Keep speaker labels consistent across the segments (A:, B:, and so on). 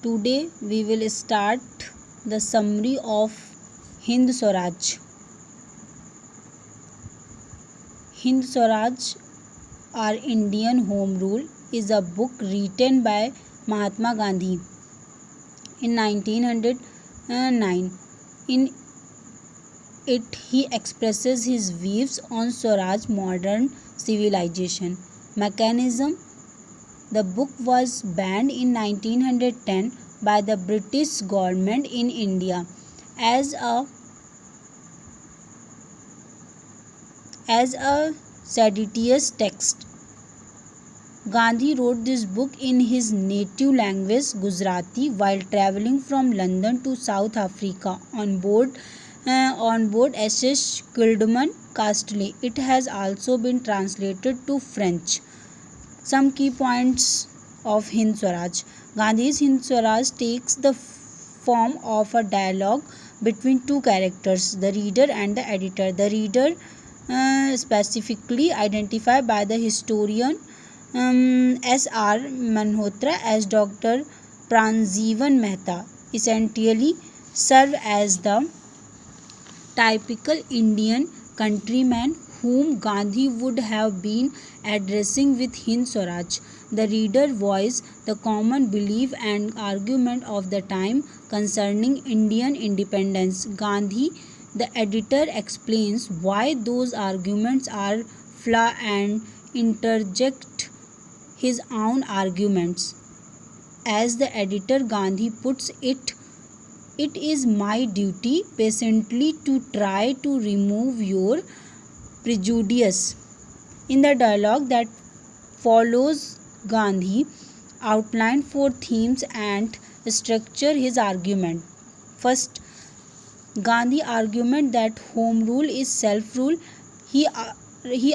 A: Today we will start the summary of Hind Swaraj. Hind Swaraj, our Indian Home Rule, is a book written by Mahatma Gandhi in 1909. In it, he expresses his views on Swaraj modern civilization mechanism. The book was banned in 1910 by the British government in India as a seditious text. Gandhi wrote this book in his native language Gujarati while traveling from London to South Africa on board SS Quilderman Castle. It has also been translated to French. Some key points of Hind Swaraj. Gandhi's Hind Swaraj takes the form of a dialogue between two characters, the reader and the editor. The reader, specifically identified by the historian S.R. Malhotra as Dr. Pranjeevan Mehta, essentially serve as the typical Indian countryman whom Gandhi would have been addressing with Hind Swaraj. The reader voices the common belief and argument of the time concerning Indian independence. Gandhi, the editor, explains why those arguments are flawed and interject his own arguments. As the editor, Gandhi puts it, "It is my duty patiently to try to remove your prejudice." In the dialogue that follows, Gandhi outlined four themes and structured his argument. First, Gandhi argument that home rule is self-rule. He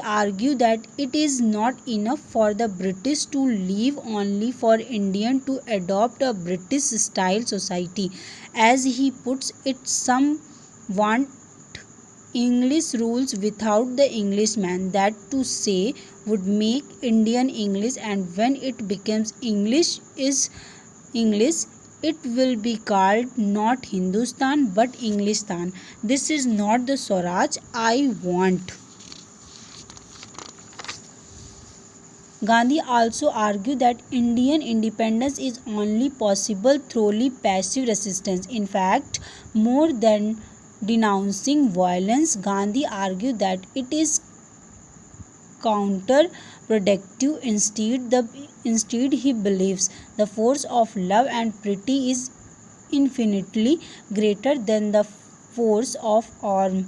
A: argued that it is not enough for the British to leave only for Indian to adopt a British-style society. As he puts it, some want English rules without the Englishman. That to say would make Indian English, and when it becomes English, it will be called not Hindustan but Englistan. This is not the Swaraj I want. Gandhi also argued that Indian independence is only possible through passive resistance. In fact, more than denouncing violence, Gandhi argued that it is counterproductive. Instead, he believes the force of love and pity is infinitely greater than the force of arm.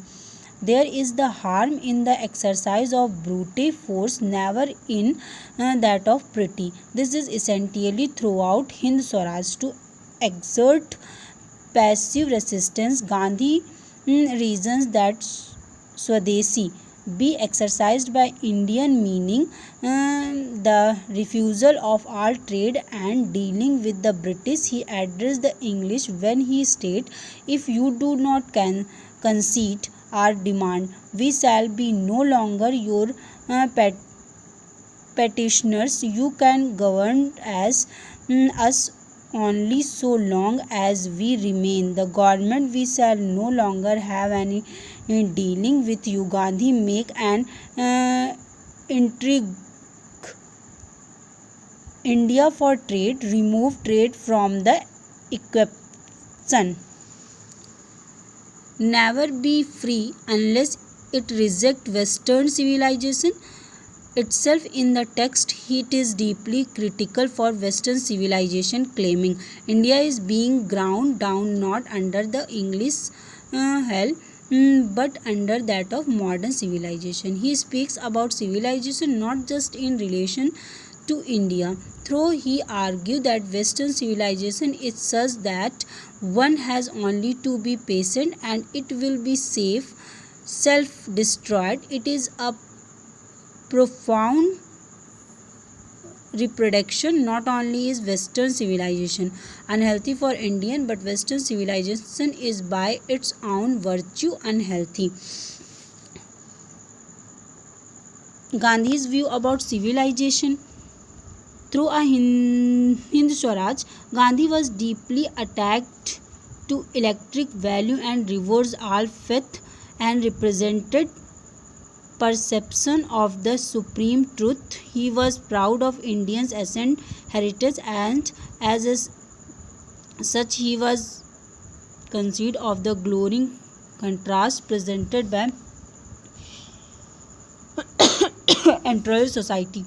A: There is the harm in the exercise of brute force, never in that of pity. This is essentially throughout Hind Swaraj. To exert passive resistance, Gandhi reasons that Swadeshi be exercised by Indian, meaning the refusal of all trade and dealing with the British. He addressed the English when he stated, "If you do not concede our demand, we shall be no longer your petitioners. You can govern as us only so long as we remain the government. We shall no longer have any dealing with you." Gandhi make an intrigue India for trade, remove trade from the equation, never be free unless it reject Western civilization itself. In the text, it is deeply critical for Western civilization, claiming India is being ground down not under the English hell but under that of modern civilization. He speaks about civilization not just in relation to India, though he argued that Western civilization is such that one has only to be patient and it will be self-destroyed. It is a profound reproduction. Not only is Western civilization unhealthy for Indian, but Western civilization is by its own virtue unhealthy. Gandhi's view about civilization. Through a Hind Swaraj, Gandhi was deeply attached to electric value and rewards all faith and represented perception of the supreme truth. He was proud of Indians' ancient heritage and as such he was conceived of the glowing contrast presented by entire society.